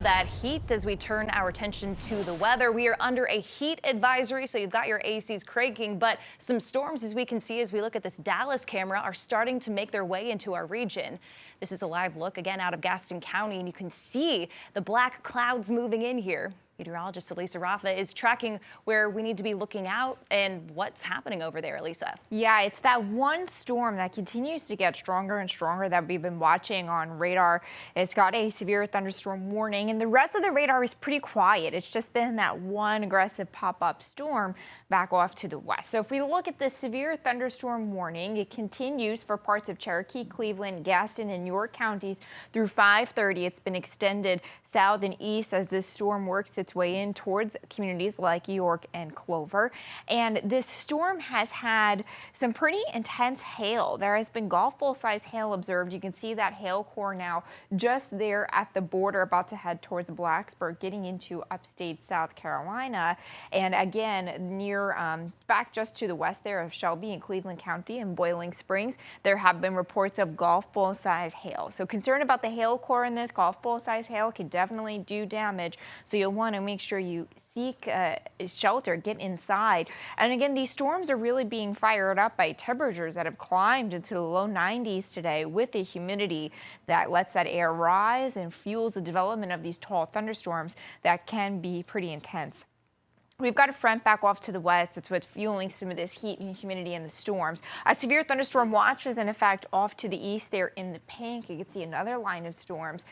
That heat as we turn our attention to the weather. We are under a heat advisory, so you've got your ACs cranking, but some storms, as we can see as we look at this Dallas camera, are starting to make their way into our region. This is a live look again out of Gaston County, and you can see the black clouds moving in here. Meteorologist Elisa Rafa is tracking where we need to be looking out and what's happening over there. Elisa. Yeah, it's that one storm that continues to get stronger and stronger that we've been watching on radar. It's got a severe thunderstorm warning, and the rest of the radar is pretty quiet. It's just been that one aggressive pop-up storm back off to the west. So if we look at the severe thunderstorm warning, it continues for parts of Cherokee, Cleveland, Gaston, and York counties through 5:30. It's been extended south and east as this storm works its way in towards communities like York and Clover. And this storm has had some pretty intense hail. There has been golf ball size hail observed. You can see that hail core now just there at the border, about to head towards Blacksburg, getting into upstate South Carolina. And again, near back just to the west there of Shelby and Cleveland County and Boiling Springs, there have been reports of golf ball size hail. So concerned about the hail core in this. Golf ball size hail can definitely do damage. So you'll want to make sure you seek shelter, get inside. And again, these storms are really being fired up by temperatures that have climbed into the low 90s today, with the humidity that lets that air rise and fuels the development of these tall thunderstorms that can be pretty intense. We've got a front back off to the west. That's what's fueling some of this heat and humidity in the storms. A severe thunderstorm watch is in effect off to the east there in the pink. You can see another line of storms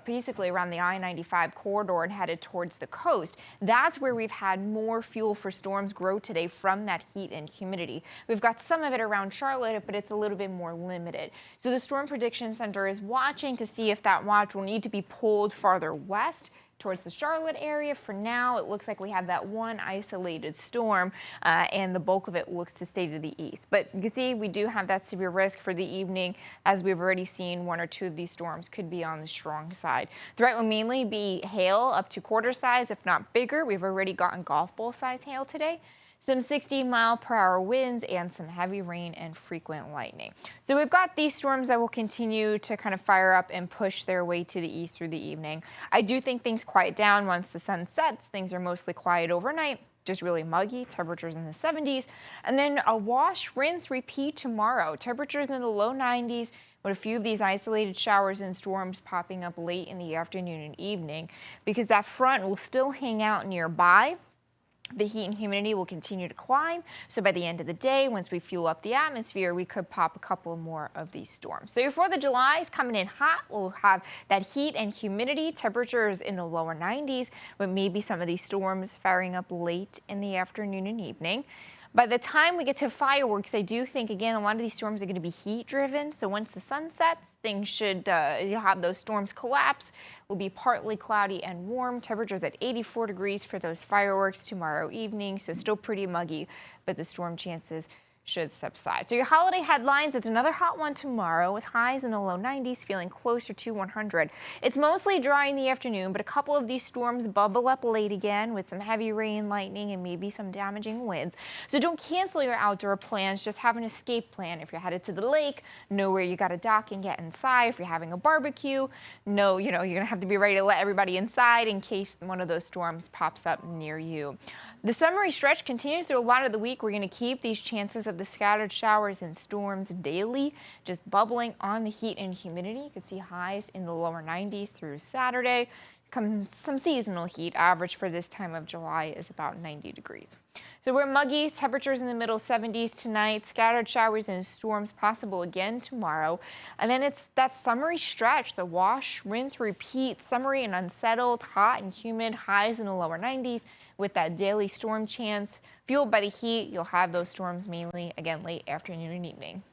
basically around the I-95 corridor and headed towards the coast. That's where we've had more fuel for storms grow today from that heat and humidity. We've got some of it around Charlotte, but it's a little bit more limited. So the Storm Prediction Center is watching to see if that watch will need to be pulled farther west towards the Charlotte area. For now, it looks like we have that one isolated storm, and the bulk of it looks to stay to the east. But you can see we do have that severe risk for the evening, as we've already seen one or two of these storms could be on the strong side. Threat will mainly be hail up to quarter size, if not bigger. We've already gotten golf ball size hail today. Some 60-mile-per-hour winds and some heavy rain and frequent lightning. So we've got these storms that will continue to kind of fire up and push their way to the east through the evening. I do think things quiet down once the sun sets. Things are mostly quiet overnight, just really muggy, temperatures in the 70s. And then a wash, rinse, repeat tomorrow. Temperatures in the low 90s, with a few of these isolated showers and storms popping up late in the afternoon and evening, because that front will still hang out nearby. The heat and humidity will continue to climb. So by the end of the day, once we fuel up the atmosphere, we could pop a couple more of these storms. So your 4th of July is coming in hot. We'll have that heat and humidity, temperatures in the lower 90s, with maybe some of these storms firing up late in the afternoon and evening. By the time we get to fireworks, I do think, again, a lot of these storms are going to be heat-driven. So once the sun sets, things should, you'll have those storms collapse. Will be partly cloudy and warm. Temperatures at 84 degrees for those fireworks tomorrow evening. So still pretty muggy, but the storm chances should subside. So your holiday headlines, it's another hot one tomorrow with highs in the low 90s, feeling closer to 100. It's mostly dry in the afternoon, but a couple of these storms bubble up late again with some heavy rain, lightning, and maybe some damaging winds. So don't cancel your outdoor plans. Just have an escape plan. If you're headed to the lake, know where you got to dock and get inside. If you're having a barbecue, know, you're going to have to be ready to let everybody inside in case one of those storms pops up near you. The summery stretch continues through a lot of the week. We're going to keep these chances of the scattered showers and storms daily, just bubbling on the heat and humidity. You can see highs in the lower 90s through Saturday. Some seasonal heat. Average for this time of July is about 90 degrees. So we're muggy, temperatures in the middle 70s tonight, scattered showers and storms possible again tomorrow. And then it's that summery stretch, the wash, rinse, repeat, summery and unsettled, hot and humid, highs in the lower 90s with that daily storm chance. Fueled by the heat, you'll have those storms mainly, again, late afternoon and evening.